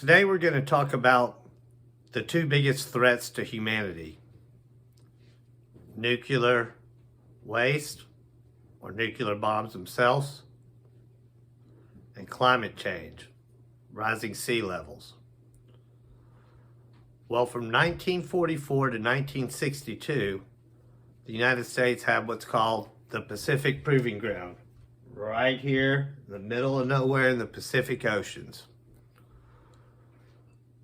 Today we're going to talk about the two biggest threats to humanity: nuclear waste, or nuclear bombs themselves, and climate change, rising sea levels. Well, from 1944 to 1962, the United States had what's called the Pacific Proving Ground, right here in the middle of nowhere in the Pacific Oceans.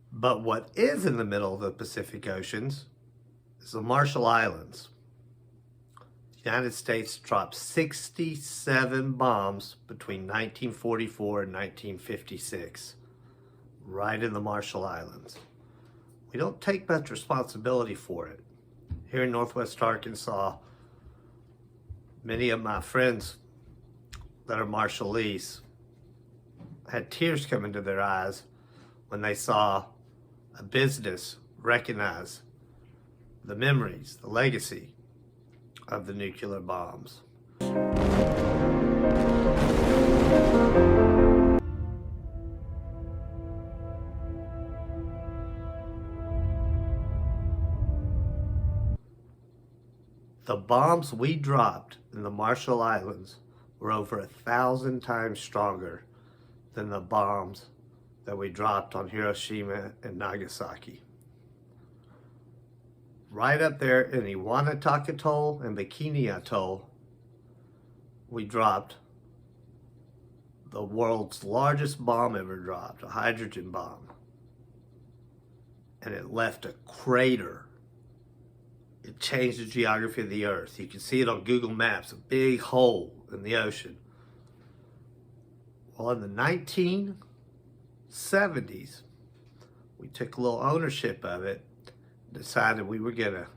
But what is in the middle of the Pacific Oceans is the Marshall Islands. The United States dropped 67 bombs between 1944 and 1956, right in the Marshall Islands. We don't take much responsibility for it. Here in Northwest Arkansas, many of my friends that are Marshallese had tears come into their eyes when they saw a business recognize the memories, the legacy of the nuclear bombs. The bombs we dropped in the Marshall Islands were over 1,000 times stronger than the bombs that we dropped on Hiroshima and Nagasaki. Right up there in Enewetak Atoll and Bikini Atoll, we dropped the world's largest bomb ever dropped, a hydrogen bomb. And it left a crater. It changed the geography of the earth. You can see it on Google Maps, a big hole in the ocean. Well, in the 1970s, we took a little ownership of it, decided we were gonna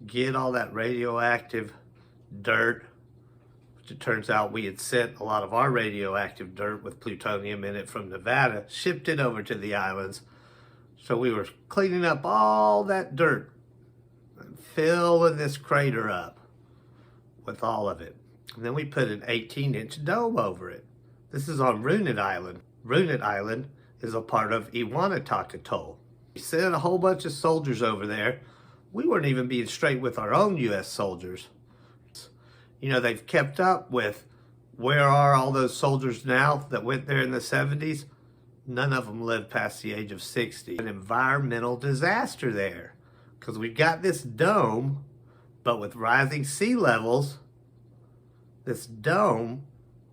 get all that radioactive dirt, which it turns out we had sent a lot of our radioactive dirt with plutonium in it from Nevada, shipped it over to the islands. So we were cleaning up all that dirt and filling this crater up with all of it. And then we put an 18-inch dome over it. This is on Runit Island. Runit Island is a part of Enewetak Atoll. We sent a whole bunch of soldiers over there. We weren't even being straight with our own U.S. soldiers. You know, they've kept up with where are all those soldiers now that went there in the 70s? None of them lived past the age of 60. An environmental disaster there, because we've got this dome, but with rising sea levels, this dome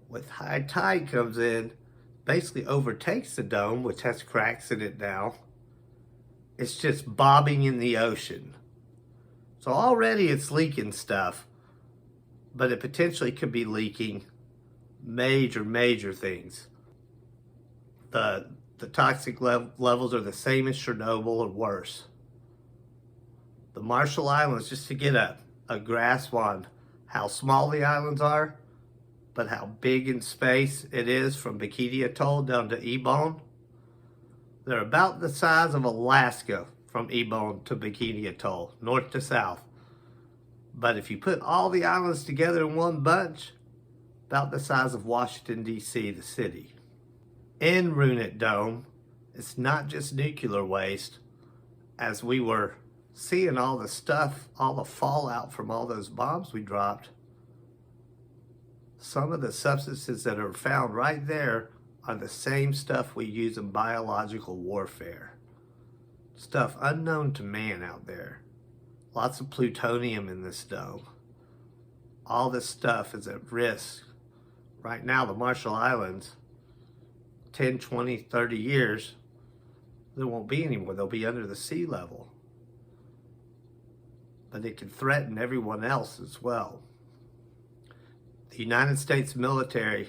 with high tide comes in, basically overtakes the dome, which has cracks in it now. It's just bobbing in the ocean. So already it's leaking stuff, but it potentially could be leaking major things. The toxic levels are the same as Chernobyl or worse. The Marshall Islands, just to get a grasp on how small the islands are, but how big in space it is from Bikini Atoll down to Ebon. They're about the size of Alaska from Ebon to Bikini Atoll, north to south. But if you put all the islands together in one bunch, about the size of Washington, D.C., the city. In Runit Dome, it's not just nuclear waste. As we were seeing all the stuff, all the fallout from all those bombs we dropped, some of the substances that are found right there are the same stuff we use in biological warfare. Stuff unknown to man out there. Lots of plutonium in this dome. All this stuff is at risk. Right now, the Marshall Islands, 10, 20, 30 years, there won't be anymore. They'll be under the sea level. But it can threaten everyone else as well. The United States military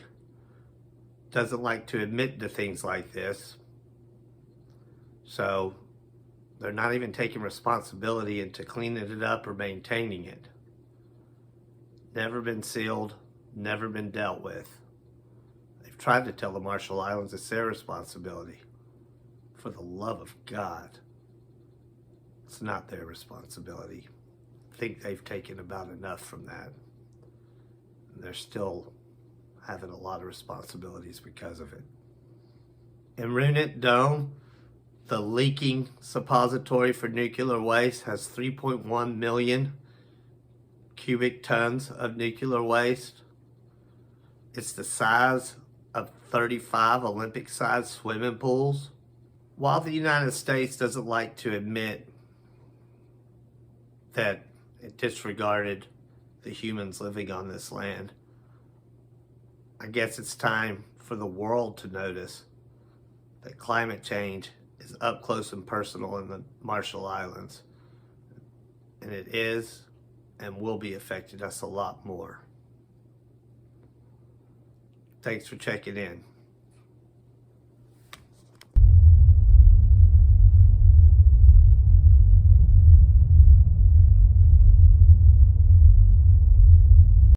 doesn't like to admit to things like this. So they're not even taking responsibility into cleaning it up or maintaining it. Never been sealed, never been dealt with. They've tried to tell the Marshall Islands it's their responsibility. For the love of God, it's not their responsibility. I think they've taken about enough from that. They're still having a lot of responsibilities because of it. In Runit Dome, The leaking suppository for nuclear waste has 3.1 million cubic tons of nuclear waste. It's the size of 35 Olympic-sized swimming pools. While the United States doesn't like to admit that it disregarded the humans living on this land, I guess it's time for the world to notice that climate change is up close and personal in the Marshall Islands. And it is and will be affecting us a lot more. Thanks for checking in.